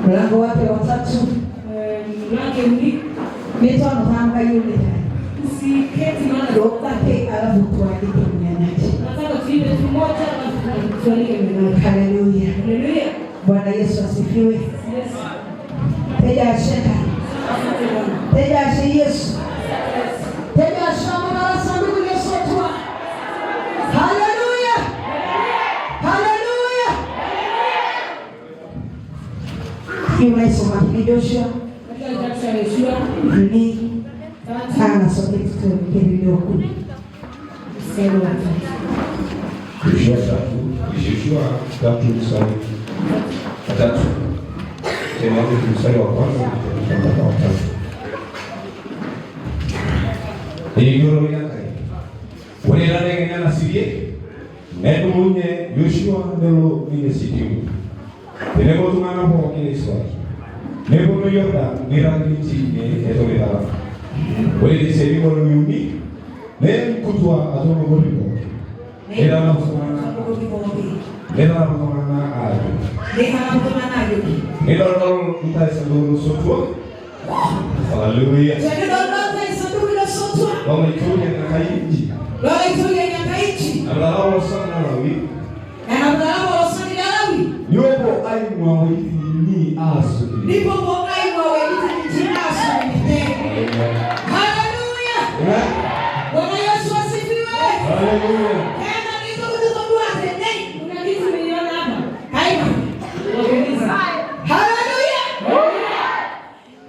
Mlango wake wa 3. Mlango ni Mito anataka yule. Usiketi maana Dokta ke alafu tuandike mwenyeji. nataka tuibe tu moja na tuandike mwenyeji. Haleluya. Haleluya. Bwana Yesu asifiwe. Yes. Teja ashaka. Teja ashi Yesu. Teja ashama sanduku la Yesu. Haleluya. Haleluya. Tunasoma Joshua. Ni ana sote tukiendelea huko. Joshua 3 mstari wa 3. Tena mstari wa kwanza mpaka wa 5. Igoro yake. Wale ngene na sirie. Neto munye Joshua ndelo ni sitimu. Tenemos tu mano por aquí eso. Nebo no yorda mirangiti eto mirala. Wale dice vivo lo yumi. Ne kutwa atono golipo. Era na kusana. Era na kusana ayo. Era na kusana sanduru sotwa. Haleluya. Wama ituye na kaiji. Abraham sana lawi. Yupo aimwa witi asu. Ndipo aimwa witi asu. Haleluya. Bwana Yesu asifiwe. Haleluya. Tena ndio kutubua tena. Kuna kitu niliona hapa. Aima. Haleluya.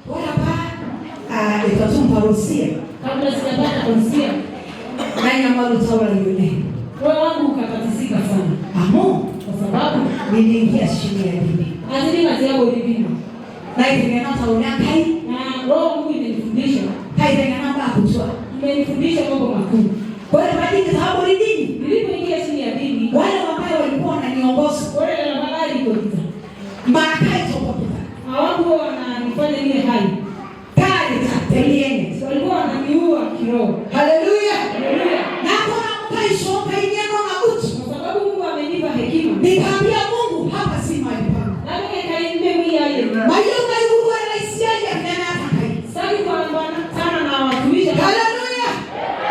Bwana ba itatumpa Rusia. Kabla sijapata konsia. Nani ambaye utawala yule? Roho wangu ukatatizika sana. Amo. Kwa sababu Niliingia chini ya dini. azili kazi yako ilivyo. Na itengeneza taonya kai. Na roho Mungu imenifundisha. Kai itengeneza baba kujua. Imenifundisha mambo makuu. Kwa hiyo baada ya sababu ni dini. Nilipoingia chini ya dini, Wale ambao walikuwa wananiongoza. wale na magari kuliza. Marakai tokopita. Hawakuwa wananifanya niwe hai. Kali tatelieni. Walikuwa wananiua kiroho. Haleluya. Haleluya. Na kuna mkaisho kaineno na uti. Kwa sababu Mungu amenipa hekima. Nikamwambia Mungu hapa si mahali pangu. Nami nikaimbe mimi yeye. Mayo Mungu anaisia ya kana kai. Sasa kwa bwana sana na watumishi. Haleluya.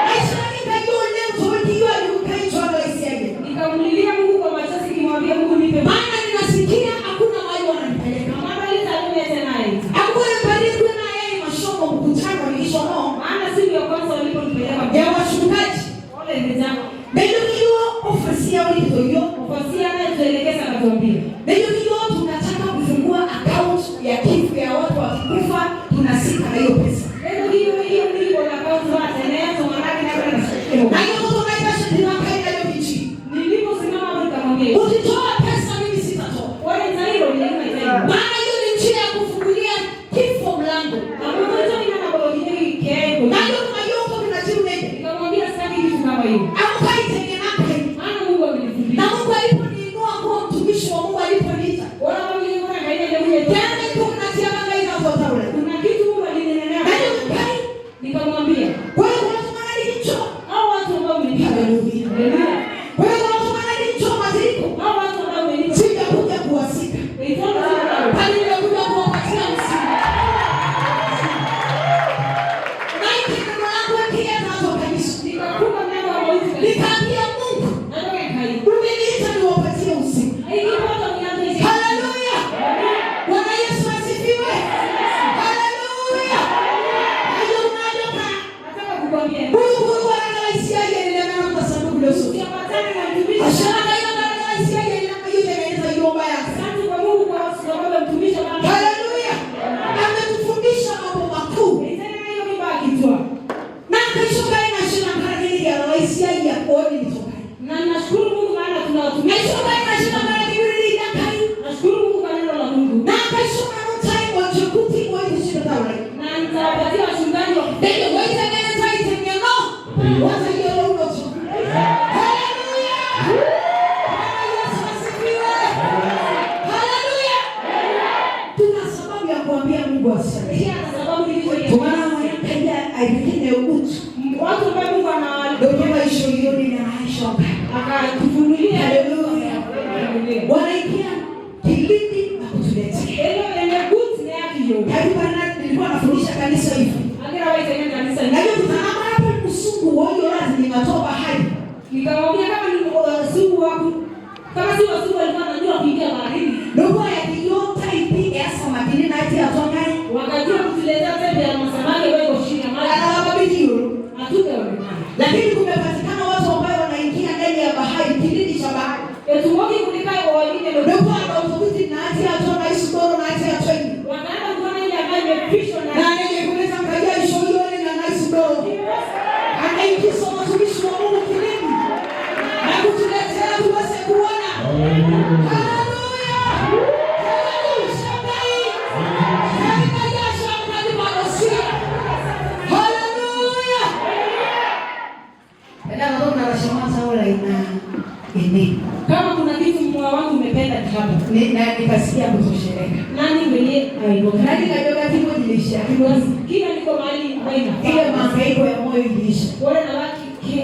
Aisha nikajua leo tumekiwa nikaicho anaisia ya. Nikamlilia Mungu kwa machozi kimwambia Mungu nipe. Maana ninasikia hakuna mahali wananipeleka. Mama alitamia tena yeye. Hakuna mbali na yeye mashomo mkutano nilishomo. Maana siku ya kwanza waliponipeleka Ya wachungaji. wale vijana. Ndio hiyo ofisi yao ndio Ofisi anayetuelekeza akatuambia. ndio tunataka kufungua account ya kifu ya watu wakikufa tunasika hiyo pesa. Ndio hiyo ndio na kaunti za tena tumaraki na kwenda. Na hiyo mtu anaitwa Shetima kaida hiyo hichi. Niliposimama nikamwambia, Ukitoa pesa mimi sitatoa. wale zairo ni kama zairo. Maana hiyo ni njia ya kufungulia kifo mlango. Na mmoja nina balozi kiego. Na hiyo tunayoka tunajibu nini? Nikamwambia sitaki kitu kama hiyo. Aukai tena kai. Maana Mungu amenifundisha. Na Mungu aliponiinua kuwa mtumishi wa Mungu aliponiita. Wala mimi nilikuwa kaida ndio Tena niko kunatia kama hizo zote ule. kuna kitu Mungu alinenea. Na hiyo kai. Nikamwambia, Wewe unasema nini hicho? hao watu ambao umenipa. Haleluya. Haleluya. Wewe unasema nini hicho maziko? Hao watu ambao umenipa. Sitakuja kuwasika. Nitaona sana. Bali nimekuja kuwapatia msingi. Na hiki neno langu pia nazo kanisa. Nikakupa neno la Mungu. Nikaambia Mungu, Natoka kai. umeniita niwapatie usiku. Haikipata nianze hivi. Haleluya. Bwana Yesu asifiwe. Haleluya. Hayo unayoka. Nataka kukwambia. Mungu anaisia yeye na mama sanduku la Yesu. Ukiambatana na mtumishi. Ashana hiyo anaisia yeye na hiyo inaeleza nyumba yake. Asante kwa Mungu kwa sababu ya mtumishi wa Mungu. Haleluya. Ametufundisha mambo makuu. Nitenda hiyo mimba akitoa. Na kesho kai na shina karani ya anaisia ya kuoni mtoka. Na nashukuru Mungu maana tuna watumishi. Kesho kai na shina karani ya kai. Nashukuru Mungu kwa neno la Mungu. Na kesho kana time wachokuti kwa hiyo shida tawe. Na nitawapatia wachungaji wa Ndio wewe tena tai tena no. Wacha hiyo leo tu. Haleluya. Yesu asifiwe. Haleluya. Tuna sababu ya kuambia Mungu asante. pia kwa sababu nilichoiona. Kwa maana kaida aipinde utu. Watu ambao Mungu ana Ndio maisha yoni na maisha. akatufunulia. Haleluya. Haleluya. Wanaingia kilindi na kutuletea. Ndio ndio tunatoka hai. Nikamwambia kama ni siku wako. Kama si wasiku walikuwa wanajua kuingia baharini. Ndio yakiyota ipige hasa madini na ati atoka. Wakajua kutuletea tembe ya masamaki wao chini ya maji. Anawabidi atuke wale. Lakini kumepatikana watu ambao wanaingia ndani ya bahari, kilindi cha bahari. Etumoki kulikai kwa wengine ndio kwa utafiti na ati atoka isudoro na ati atoini. Wanaenda kuona ile ambayo imepishwa na nini kuleta kaja ishoyo ile na isudoro. Anaingiza watumishi wa Mungu kilindi. Na kutuletea tuweze kuona. Haleluya. Kama kuna kitu moyo wangu umependa hapa na nikasikia kutosheleka. Nani mwenye aibu? Nani kajoga timu dilisha? Kila niko mahali baina. Ile mahangaiko ya moyo ilisha. Wale na waki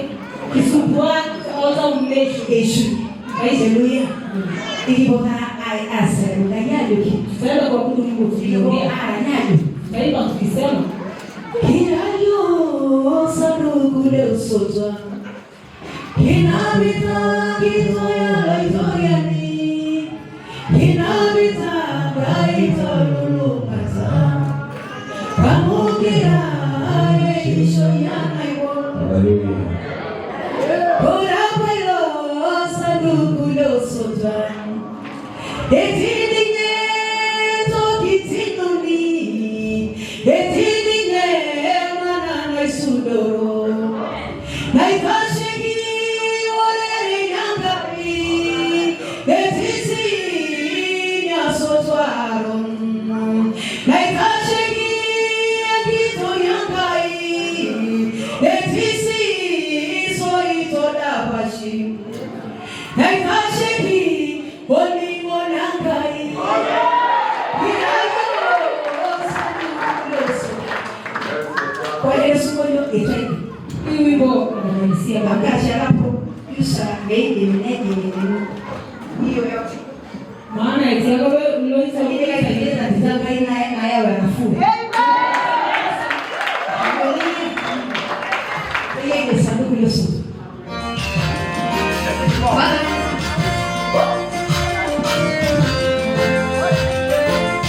kisumbua au umesho. Yesu. Haleluya. Ikipota asa unajali kitu. Sasa kwa kudu Mungu tuliongea anyaje. Kaiba tukisema Kirayo saduku de usozwa. Kinabita kitoya itoyani. Kinabita braito lulukata. Kamugira isho yana iwo. Haleluya. Ora kwelo saduku de usozwa. Etidinye tokitinuni. Etidinye manana isudoro. Naikashiki orere yangapi. Etisi nyasotwaron. Naikashiki akito yangai. Etisi soito dabashi. Naikashiki olimo yangai. Kwa Yesu moyo etani. hii wimbo anaisia Wakati hapo Yusa ngeje mneje hiyo yote. maana itakuwa wewe uloisa Ile katika tizama ina yao yanafu.